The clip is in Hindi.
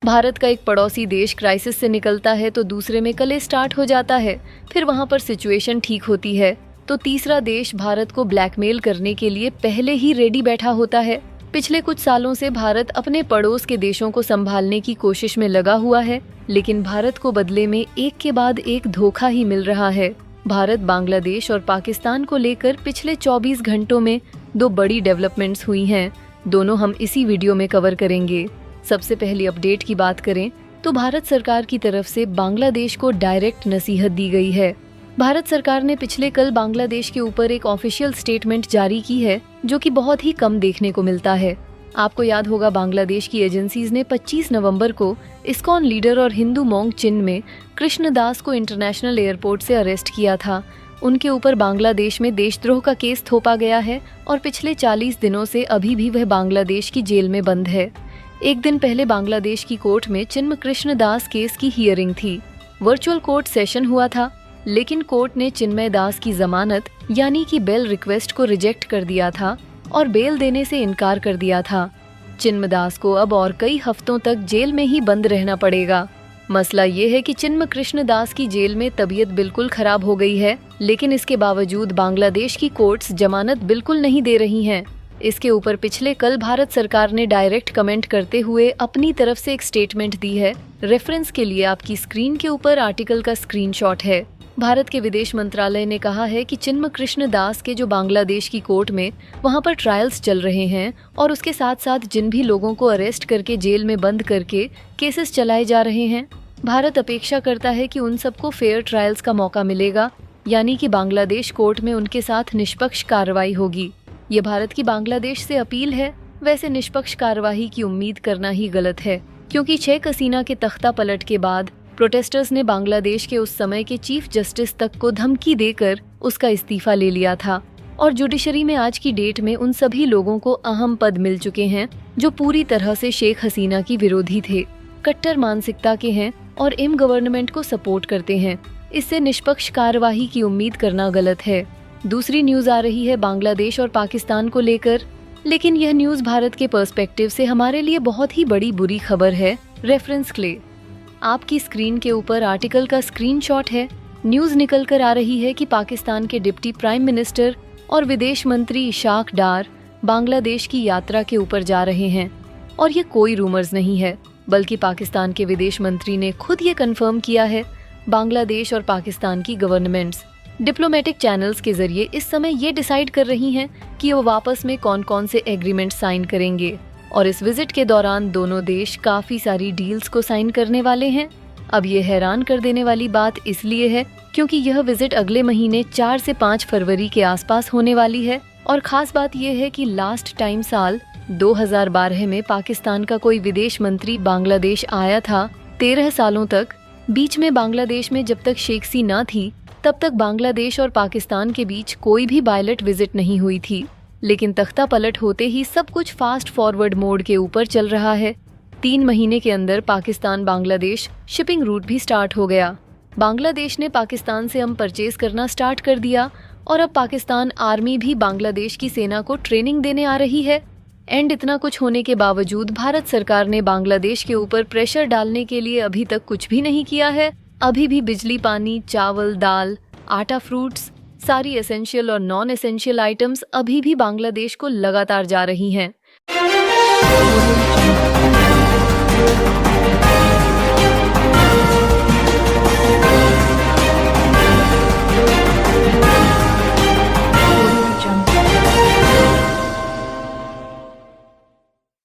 भारत का एक पड़ोसी देश क्राइसिस से निकलता है तो दूसरे में कले स्टार्ट हो जाता है, फिर वहाँ पर सिचुएशन ठीक होती है तो तीसरा देश भारत को ब्लैकमेल करने के लिए पहले ही रेडी बैठा होता है। पिछले कुछ सालों से भारत अपने पड़ोस के देशों को संभालने की कोशिश में लगा हुआ है, लेकिन भारत को बदले में एक के बाद एक धोखा ही मिल रहा है। भारत, बांग्लादेश और पाकिस्तान को लेकर पिछले 24 घंटों में 2 बड़ी डेवलपमेंट्स हुई हैं। दोनों हम इसी वीडियो में कवर करेंगे। सबसे पहली अपडेट की बात करें तो भारत सरकार की तरफ से बांग्लादेश को डायरेक्ट नसीहत दी गई है। भारत सरकार ने पिछले कल बांग्लादेश के ऊपर एक ऑफिशियल स्टेटमेंट जारी की है, जो कि बहुत ही कम देखने को मिलता है। आपको याद होगा, बांग्लादेश की एजेंसीज ने 25 नवंबर को इस्कॉन लीडर और हिंदू मोंग चिन में कृष्णदास को इंटरनेशनल एयरपोर्ट से अरेस्ट किया था। उनके ऊपर बांग्लादेश में देशद्रोह का केस थोपा गया है और पिछले 40 दिनों से अभी भी वह बांग्लादेश की जेल में बंद है। एक दिन पहले बांग्लादेश की कोर्ट में चिन्मय कृष्णदास केस की हियरिंग थी। वर्चुअल कोर्ट सेशन हुआ था, लेकिन कोर्ट ने चिन्मय दास की जमानत यानी कि बेल रिक्वेस्ट को रिजेक्ट कर दिया था और बेल देने से इनकार कर दिया था। चिन्मय दास को अब और कई हफ्तों तक जेल में ही बंद रहना पड़ेगा। मसला ये है कि चिन्मय कृष्णदास की जेल में तबीयत बिल्कुल खराब हो गई है, लेकिन इसके बावजूद बांग्लादेश की कोर्ट्स जमानत बिल्कुल नहीं दे रही हैं। इसके ऊपर पिछले कल भारत सरकार ने डायरेक्ट कमेंट करते हुए अपनी तरफ से एक स्टेटमेंट दी है। रेफरेंस के लिए आपकी स्क्रीन के ऊपर आर्टिकल का स्क्रीनशॉट है। भारत के विदेश मंत्रालय ने कहा है कि चिन्मय कृष्णदास के जो बांग्लादेश की कोर्ट में वहां पर ट्रायल्स चल रहे हैं और उसके साथ साथ जिन भी लोगों को अरेस्ट करके जेल में बंद करके केसेस चलाए जा रहे हैं, भारत अपेक्षा करता है कि उन सबको फेयर ट्रायल्स का मौका मिलेगा, यानी कि बांग्लादेश कोर्ट में उनके साथ निष्पक्ष कार्रवाई होगी। ये भारत की बांग्लादेश से अपील है। वैसे निष्पक्ष कार्रवाई की उम्मीद करना ही गलत है, क्योंकि शेख हसीना के तख्ता पलट के बाद प्रोटेस्टर्स ने बांग्लादेश के उस समय के चीफ जस्टिस तक को धमकी देकर उसका इस्तीफा ले लिया था और जुडिशरी में आज की डेट में उन सभी लोगों को अहम पद मिल चुके हैं जो पूरी तरह से शेख हसीना की विरोधी थे, कट्टर मानसिकता के हैं और इम गवर्नमेंट को सपोर्ट करते हैं। इससे निष्पक्ष कार्यवाही की उम्मीद करना गलत है। दूसरी न्यूज आ रही है बांग्लादेश और पाकिस्तान को लेकर, लेकिन यह न्यूज भारत के पर्सपेक्टिव से हमारे लिए बहुत ही बड़ी बुरी खबर है। रेफरेंस के लिए आपकी स्क्रीन के ऊपर आर्टिकल का स्क्रीनशॉट है। न्यूज निकल कर आ रही है कि पाकिस्तान के डिप्टी प्राइम मिनिस्टर और विदेश मंत्री इशाक डार बांग्लादेश की यात्रा के ऊपर जा रहे हैं और ये कोई रूमर्स नहीं है, बल्कि पाकिस्तान के विदेश मंत्री ने खुद ये कंफर्म किया है। बांग्लादेश और पाकिस्तान की गवर्नमेंट्स डिप्लोमेटिक चैनल्स के जरिए इस समय ये डिसाइड कर रही हैं कि वो आपस में कौन कौन से एग्रीमेंट साइन करेंगे और इस विजिट के दौरान दोनों देश काफी सारी डील्स को साइन करने वाले हैं। अब ये हैरान कर देने वाली बात इसलिए है क्योंकि यह विजिट अगले महीने 4 से 5 फरवरी के आसपास होने वाली है और खास बात यह है कि लास्ट टाइम साल 2012 में पाकिस्तान का कोई विदेश मंत्री बांग्लादेश आया था। 13 सालों तक बीच में बांग्लादेश में जब तक शेख हसीना थी तब तक बांग्लादेश और पाकिस्तान के बीच कोई भी पायलट विजिट नहीं हुई थी, लेकिन तख्ता पलट होते ही सब कुछ फास्ट फॉरवर्ड मोड के ऊपर चल रहा है। 3 महीने के अंदर पाकिस्तान बांग्लादेश शिपिंग रूट भी स्टार्ट हो गया। बांग्लादेश ने पाकिस्तान से परचेज करना स्टार्ट कर दिया और अब पाकिस्तान आर्मी भी बांग्लादेश की सेना को ट्रेनिंग देने आ रही है। एंड इतना कुछ होने के बावजूद भारत सरकार ने बांग्लादेश के ऊपर प्रेशर डालने के लिए अभी तक कुछ भी नहीं किया है। अभी भी बिजली, पानी, चावल, दाल, आटा, फ्रूट्स, सारी एसेंशियल और नॉन एसेंशियल आइटम्स अभी भी बांग्लादेश को लगातार जा रही हैं।